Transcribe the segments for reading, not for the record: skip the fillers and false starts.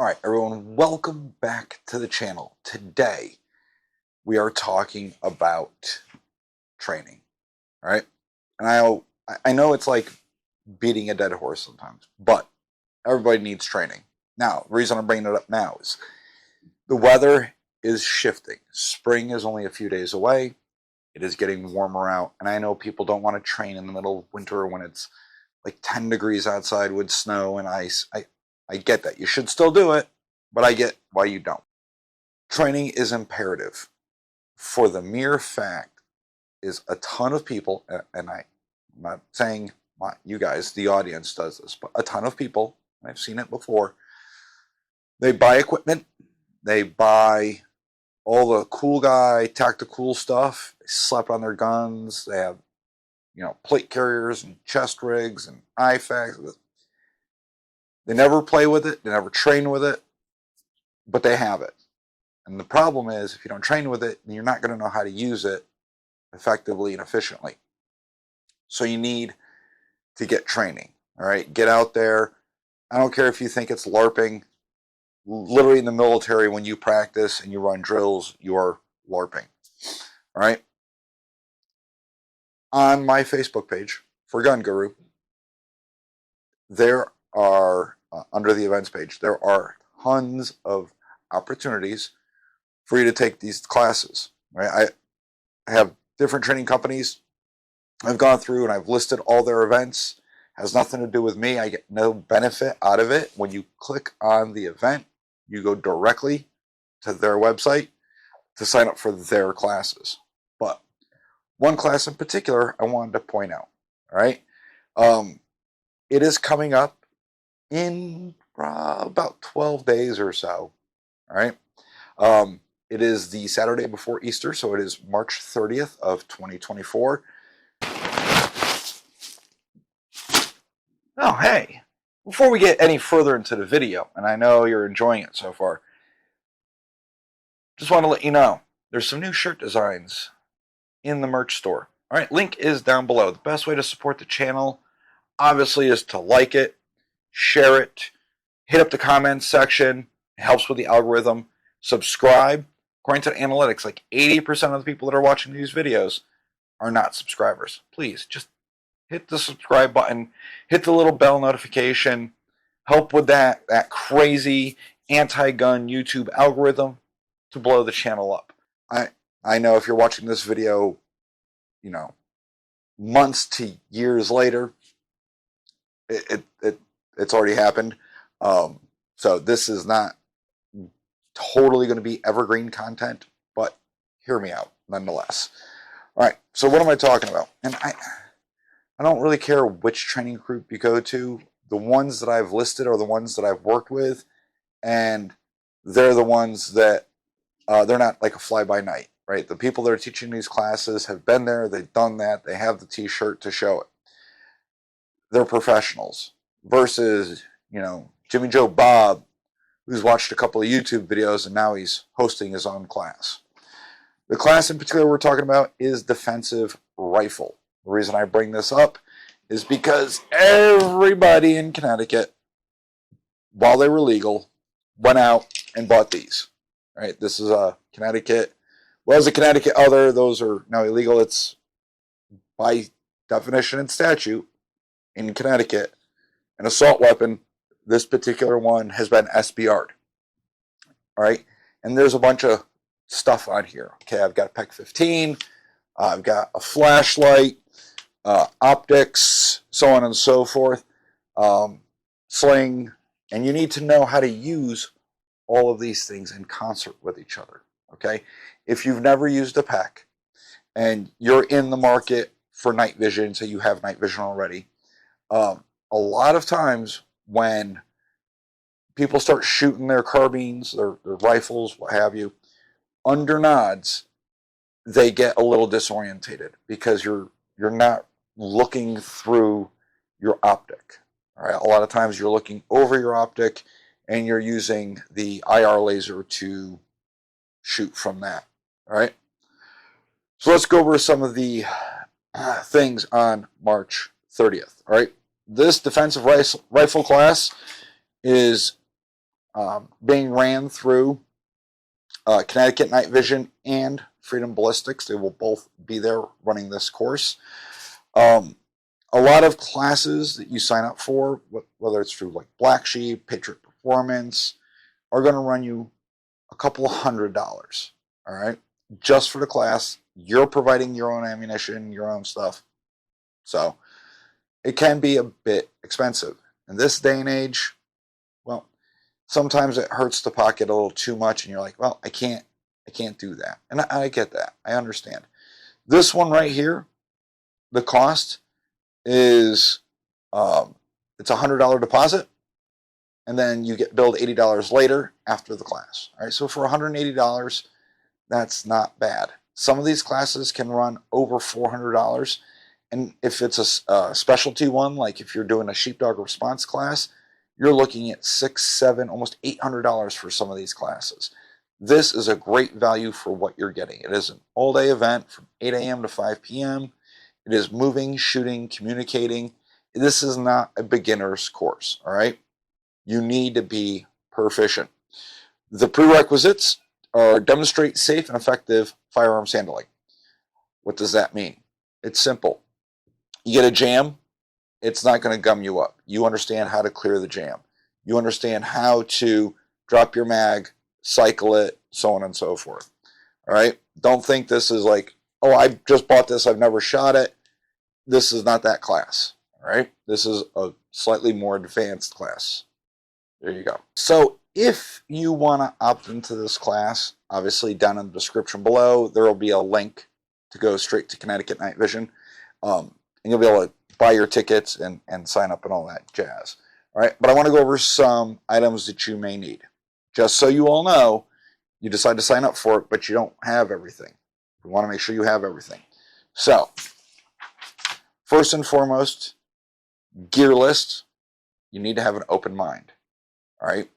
Alright everyone, welcome back to the channel. Today we are talking about training. Alright? And I know it's like beating a dead horse sometimes, but everybody needs training. Now, the reason I'm bringing it up now is the weather is shifting. Spring is only a few days away. It is getting warmer out, and I know people don't want to train in the middle of winter when it's like 10 degrees outside with snow and ice. I get that. You should still do it, but I get why you don't. Training is imperative for the mere fact is a ton of people, and I'm not saying you guys, the audience does this, but a ton of people, I've seen it before, they buy equipment, they buy all the cool guy, tactical stuff, they slap on their guns, they have, plate carriers and chest rigs and IFACs. They never play with it, they never train with it, but they have it. And the problem is, if you don't train with it, then you're not going to know how to use it effectively and efficiently. So you need to get training, all right? Get out there. I don't care if you think it's LARPing. Literally in the military, when you practice and you run drills, you are LARPing, all right? On my Facebook page, for Gun Guru, there are, under the events page, there are tons of opportunities for you to take these classes, right? I have different training companies I've gone through and I've listed all their events. It has nothing to do with me. I get no benefit out of it. When you click on the event, you go directly to their website to sign up for their classes. But one class in particular I wanted to point out, all right? It is coming up in about 12 days or so, all right? It is the Saturday before Easter, so it is March 30th of 2024. Oh, hey, before we get any further into the video, and I know you're enjoying it so far, just want to let you know, there's some new shirt designs in the merch store. All right, link is down below. The best way to support the channel, obviously, is to like it, share it, hit up the comments section. It helps with the algorithm. Subscribe. According to the analytics, like 80% of the people that are watching these videos are not subscribers. Please, just hit the subscribe button. Hit the little bell notification. Help with that crazy anti-gun YouTube algorithm to blow the channel up. I know if you're watching this video, months to years later, it's already happened. So this is not totally going to be evergreen content, but hear me out nonetheless. All right, so what am I talking about? And I don't really care which training group you go to. The ones that I've listed are the ones that I've worked with, and they're the ones that they're not like a fly-by-night, right? The people that are teaching these classes have been there, they've done that, they have the t-shirt to show it. They're professionals versus, Jimmy Joe Bob, who's watched a couple of YouTube videos and now he's hosting his own class. The class in particular we're talking about is defensive rifle. The reason I bring this up is because everybody in Connecticut, while they were legal, went out and bought these. Right? This is a Connecticut. Well, as a Connecticut other, those are now illegal. It's by definition and statute in Connecticut an assault weapon. This particular one has been SBR'd. All right, and there's a bunch of stuff on here. Okay, I've got a PEC 15. I've got a flashlight, optics, so on and so forth, sling, and you need to know how to use all of these things in concert with each other. Okay, if you've never used a PEC and you're in the market for night vision, so you have night vision already, a lot of times when people start shooting their carbines, their rifles, what have you, under nods, they get a little disorientated because you're not looking through your optic. All right, a lot of times you're looking over your optic and you're using the IR laser to shoot from that. All right, so let's go over some of the things on March 30th. All right, this defensive rifle class is being ran through Connecticut Night Vision and Freedom Ballistics. They will both be there running this course. A lot of classes that you sign up for, whether it's through like Black Sheep, Patriot Performance, are going to run you a couple of $100. All right, just for the class. You're providing your own ammunition, your own stuff, so it can be a bit expensive in this day and age. Well, sometimes it hurts to pocket a little too much, and you're like, well, I can't do that, and I get that. I understand. This one right here, the cost is it's $100 deposit, and then you get billed $80 later after the class. All right, so for $180, that's not bad. Some of these classes can run over $400, and if it's a specialty one, like if you're doing a sheepdog response class, you're looking at $600, $700, almost $800 for some of these classes. This is a great value for what you're getting. It is an all-day event from 8 a.m. to 5 p.m. It is moving, shooting, communicating. This is not a beginner's course, all right? You need to be proficient. The prerequisites are demonstrate safe and effective firearms handling. What does that mean? It's simple. You get a jam, it's not going to gum you up. You understand how to clear the jam. You understand how to drop your mag, cycle it, so on and so forth. All right? Don't think this is like, oh, I just bought this, I've never shot it. This is not that class. All right? This is a slightly more advanced class. There you go. So if you want to opt into this class, obviously down in the description below, there will be a link to go straight to Connecticut Night Vision. And you'll be able to buy your tickets and sign up and all that jazz. All right, but I want to go over some items that you may need. Just so you all know, you decide to sign up for it, but you don't have everything. We want to make sure you have everything. So, first and foremost, gear list. You need to have an open mind. All right,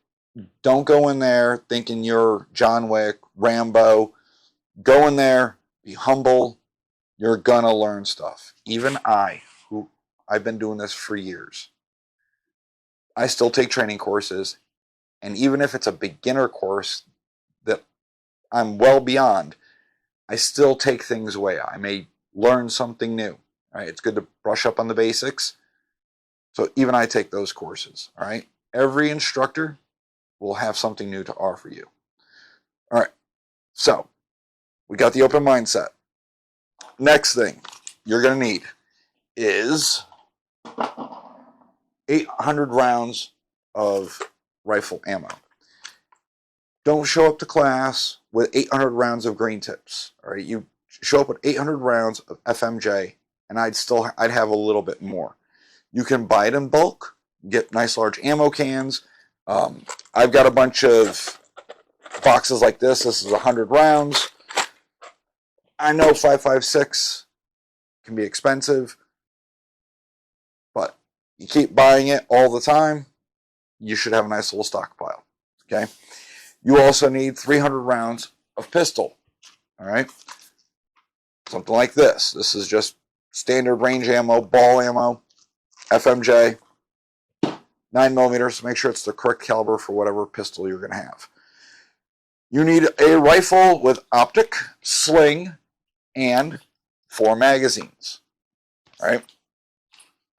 don't go in there thinking you're John Wick, Rambo. Go in there, be humble. You're gonna learn stuff. Even I've been doing this for years. I still take training courses, and even if it's a beginner course that I'm well beyond, I still take things away. I may learn something new. All right, it's good to brush up on the basics. So even I take those courses. All right, every instructor will have something new to offer you. All right, so we got the open mindset. Next thing you're going to need is 800 rounds of rifle ammo. Don't show up to class with 800 rounds of green tips. All right, you show up with 800 rounds of FMJ, and I'd have a little bit more. You can buy it in bulk, get nice large ammo cans. I've got a bunch of boxes like this. This is 100 rounds. I know 5.56 can be expensive, but you keep buying it all the time, you should have a nice little stockpile. Okay. You also need 300 rounds of pistol. All right. Something like this. This is just standard range ammo, ball ammo, FMJ, 9mm. So make sure it's the correct caliber for whatever pistol you're going to have. You need a rifle with optic, sling, and 4 magazines. All right.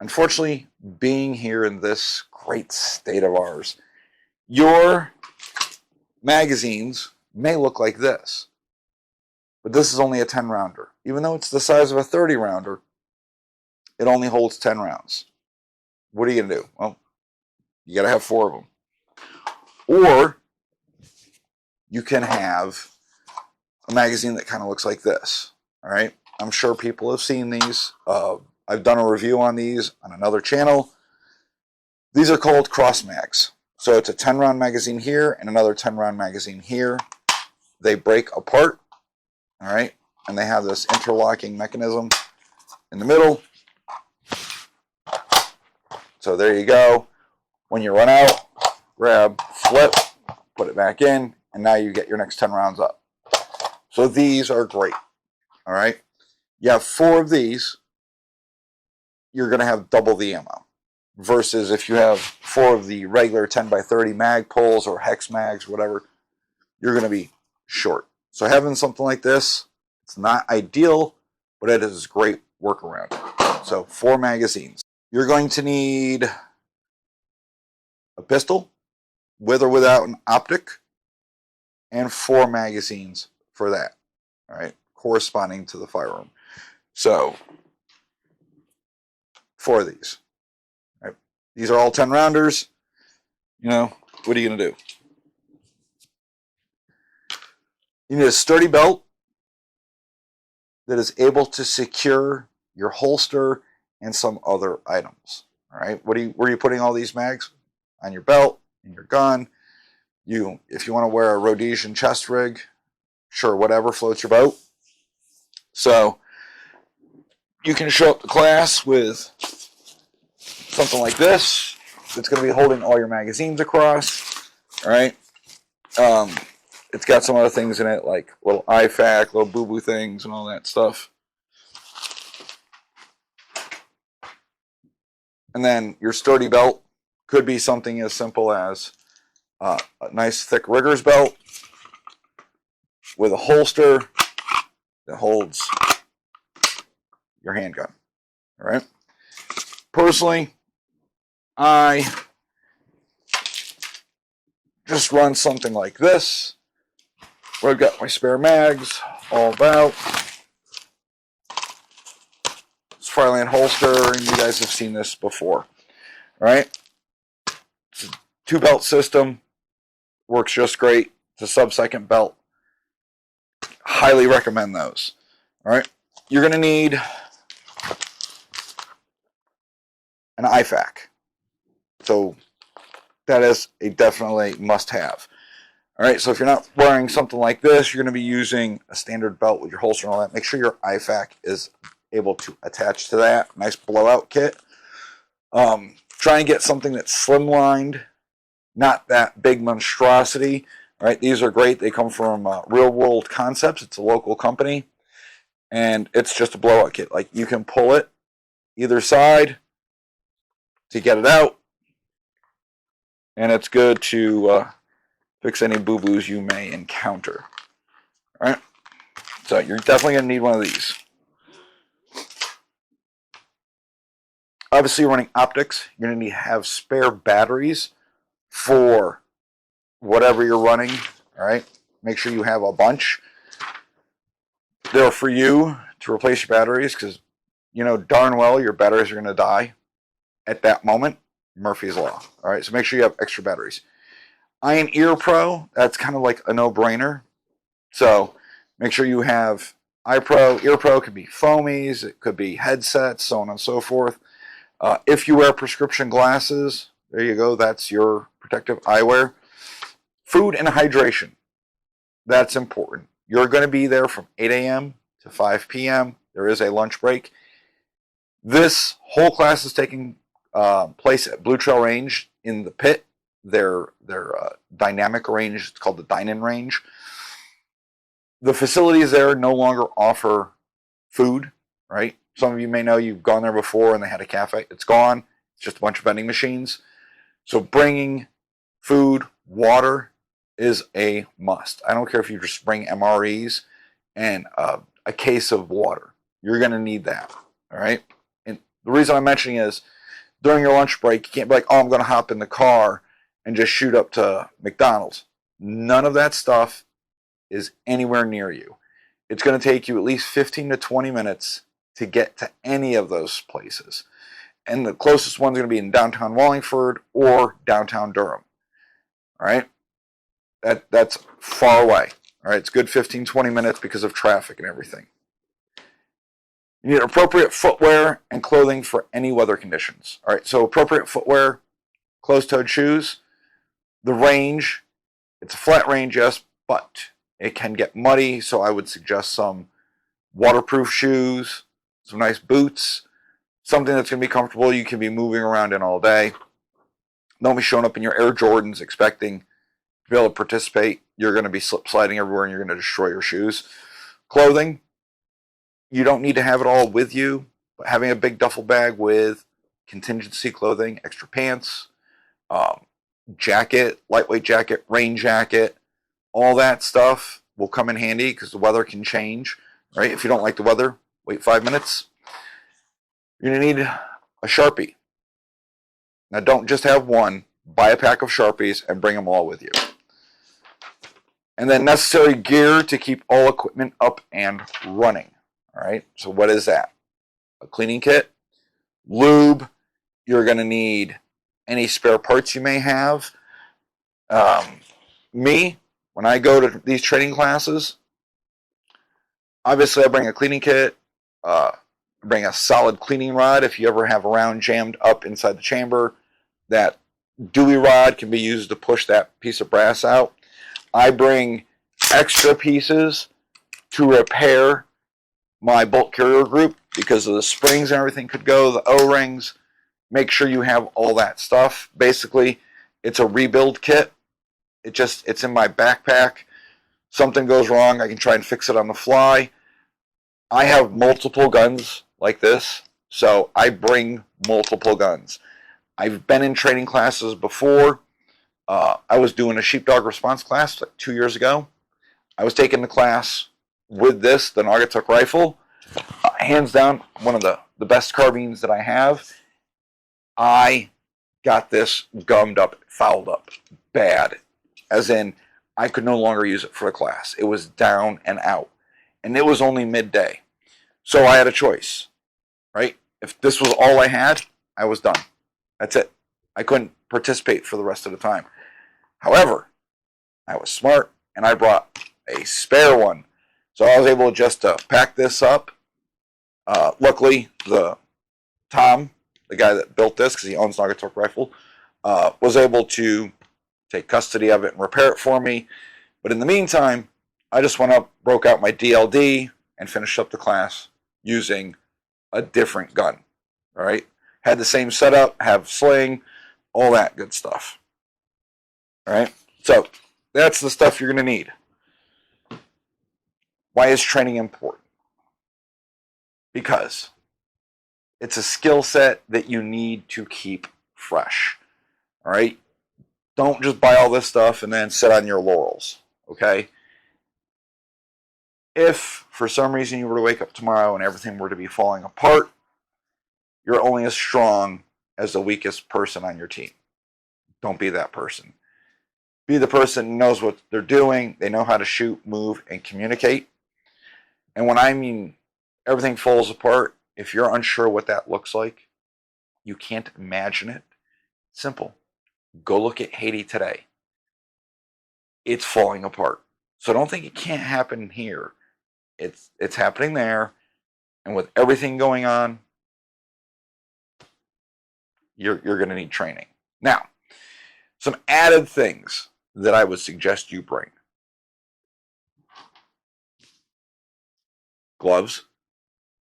Unfortunately, being here in this great state of ours, your magazines may look like this, but this is only a 10 rounder. Even though it's the size of a 30 rounder, it only holds 10 rounds. What are you going to do? Well, you got to have 4 of them. Or you can have a magazine that kind of looks like this. All right. I'm sure people have seen these. I've done a review on these on another channel. These are called cross mags. So it's a 10 round magazine here and another 10 round magazine here. They break apart. All right. And they have this interlocking mechanism in the middle. So there you go. When you run out, grab, flip, put it back in, and now you get your next 10 rounds up. So these are great. All right. You have 4 of these, you're going to have double the ammo. versus if you have 4 of the regular 10x30 mag pulls or hex mags, whatever, you're going to be short. So having something like this, it's not ideal, but it is a great workaround. So 4 magazines. You're going to need a pistol with or without an optic and 4 magazines for that, all right, corresponding to the firearm. So 4 of these. All right. These are all 10 rounders. You know, what are you going to do? You need a sturdy belt that is able to secure your holster and some other items. All right, where are you putting all these mags? On your belt, in your gun. If you want to wear a Rhodesian chest rig, sure, whatever floats your boat. So you can show up to class with something like this. It's going to be holding all your magazines across. All right. It's got some other things in it, like little IFAK, little boo-boo things, and all that stuff. And then your sturdy belt could be something as simple as a nice thick rigger's belt with a holster that holds your handgun. All right. Personally, I just run something like this, where I've got my spare mags all about. It's Fireland holster, and you guys have seen this before. All right. It's a 2-belt system. Works just great. It's a sub-second belt. Highly recommend those. All right. You're going to need an IFAK. So that is a definitely must-have. All right, so if you're not wearing something like this, you're going to be using a standard belt with your holster and all that. Make sure your IFAK is able to attach to that. Nice blowout kit. Try and get something that's slimlined, not that big monstrosity. All right, these are great. They come from Real World Concepts. It's a local company, and it's just a blowout kit. Like, you can pull it either side to get it out, and it's good to fix any boo-boos you may encounter. All right, so you're definitely going to need one of these. Obviously, running optics, you're going to need to have spare batteries for whatever you're running. All right, make sure you have a bunch. They're for you to replace your batteries, because you know darn well your batteries are going to die at that moment. Murphy's Law. All right, so make sure you have extra batteries. Eye and Ear Pro, that's kind of like a no-brainer. So make sure you have Eye Pro. Ear Pro could be foamies, it could be headsets, so on and so forth. If you wear prescription glasses, there you go, that's your protective eyewear. Food and hydration, that's important. You're going to be there from 8 a.m. to 5 p.m. There is a lunch break. This whole class is taking place at Blue Trail Range in the pit. Their dynamic range, it's called the dine-in range. The facilities there no longer offer food, right? Some of you may know you've gone there before and they had a cafe. It's gone. It's just a bunch of vending machines. So bringing food, water is a must. I don't care if you just bring MREs and a case of water. You're going to need that, all right? And the reason I'm mentioning is during your lunch break, you can't be like, oh, I'm going to hop in the car and just shoot up to McDonald's. None of that stuff is anywhere near you. It's going to take you at least 15 to 20 minutes to get to any of those places. And the closest one's going to be in downtown Wallingford or downtown Durham. All right? That's far away. All right? It's good 15, 20 minutes because of traffic and everything. You need appropriate footwear and clothing for any weather conditions. All right? So appropriate footwear, closed-toed shoes. The range, it's a flat range, yes, but it can get muddy, so I would suggest some waterproof shoes, some nice boots, something that's going to be comfortable you can be moving around in all day. Don't be showing up in your Air Jordans expecting to be able to participate. You're going to be slip sliding everywhere and you're going to destroy your shoes. Clothing, you don't need to have it all with you, but having a big duffel bag with contingency clothing, extra pants, jacket, lightweight jacket, rain jacket, all that stuff will come in handy because the weather can change, right? If you don't like the weather, wait 5 minutes. You're going to need a Sharpie. Now, don't just have one. Buy a pack of Sharpies and bring them all with you. And then necessary gear to keep all equipment up and running. All right, so what is that? A cleaning kit, lube. You're going to need any spare parts you may have. Me, when I go to these training classes, obviously I bring a cleaning kit, bring a solid cleaning rod. If you ever have a round jammed up inside the chamber, that Dewey rod can be used to push that piece of brass out. I bring extra pieces to repair my bolt carrier group because of the springs and everything could go, the O-rings. Make sure you have all that stuff. Basically, it's a rebuild kit. It's in my backpack. Something goes wrong, I can try and fix it on the fly. I have multiple guns like this, so I bring multiple guns. I've been in training classes before. I was doing a sheepdog response class like 2 years ago. I was taking the class with this, the Naugatuck rifle. Hands down, one of the best carbines that I have. I got this gummed up, fouled up, bad. As in, I could no longer use it for the class. It was down and out. And it was only midday. So I had a choice, right? If this was all I had, I was done. That's it. I couldn't participate for the rest of the time. However, I was smart, and I brought a spare one. So I was able just to pack this up. Luckily, Tom, the guy that built this, because he owns Naugatuck Rifle, was able to take custody of it and repair it for me. But in the meantime, I just went up, broke out my DLD, and finished up the class using a different gun. All right? Had the same setup, have sling, all that good stuff. All right? So that's the stuff you're going to need. Why is training important? Because it's a skill set that you need to keep fresh. All right? Don't just buy all this stuff and then sit on your laurels, okay? If, for some reason, you were to wake up tomorrow and everything were to be falling apart, you're only as strong as the weakest person on your team. Don't be that person. Be the person who knows what they're doing. They know how to shoot, move, and communicate. And when I mean everything falls apart, if you're unsure what that looks like, you can't imagine it. Simple. Go look at Haiti today. It's falling apart. So don't think it can't happen here. It's happening there. And with everything going on, you're going to need training. Now, some added things that I would suggest you bring. Gloves.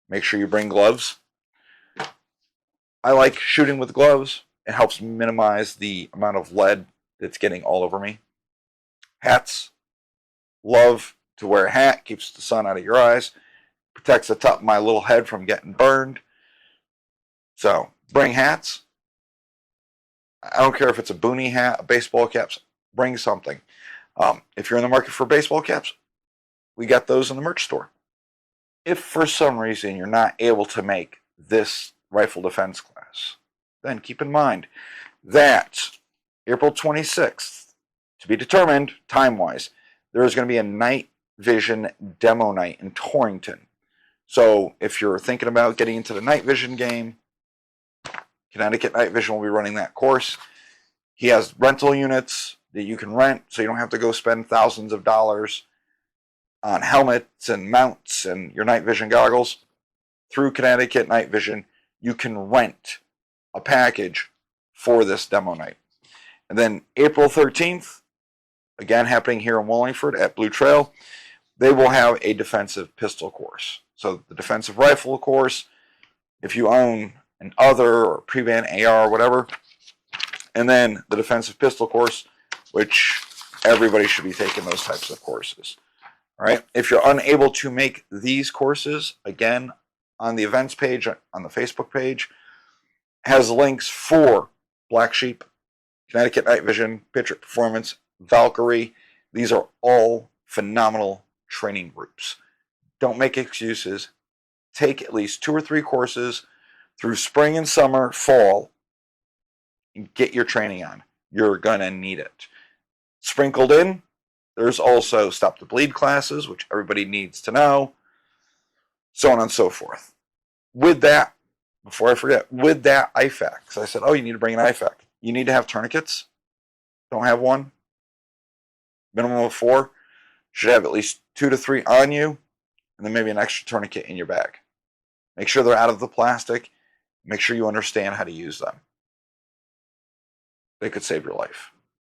Make sure you bring gloves. I like shooting with gloves. It helps minimize the amount of lead that's getting all over me. Hats. Love to wear a hat. Keeps the sun out of your eyes. Protects the top of my little head from getting burned. So, bring hats. I don't care if it's a boonie hat, a baseball caps. Bring something. If you're in the market for baseball caps, we got those in the merch store. If for some reason you're not able to make this rifle defense class, then keep in mind that April 26th, to be determined time-wise, there is going to be a night vision demo night in Torrington. So if you're thinking about getting into the night vision game, Connecticut Night Vision will be running that course. He has rental units that you can rent, so you don't have to go spend thousands of dollars on helmets and mounts and your night vision goggles. Through Connecticut Night Vision, you can rent a package for this demo night. And then April 13th, again happening here in Wallingford at Blue Trail, they will have a defensive pistol course. So the defensive rifle course, if you own an other or pre-ban AR or whatever, and then the defensive pistol course, which everybody should be taking those types of courses. All right. If you're unable to make these courses, again, on the events page, on the Facebook page, has links for Black Sheep, Connecticut Night Vision, Patriot Performance, Valkyrie. These are all phenomenal training groups. Don't make excuses. Take at least 2 or 3 courses through spring and summer, fall, and get your training on. You're going to need it. Sprinkled in, there's also Stop the Bleed classes, which everybody needs to know, so on and so forth. With that, before I forget, with that IFAK, because I said, oh, you need to bring an IFAK. You need to have tourniquets. Don't have one. Minimum of 4. Should have at least 2 to 3 on you, and then maybe an extra tourniquet in your bag. Make sure they're out of the plastic. Make sure you understand how to use them. They could save your life.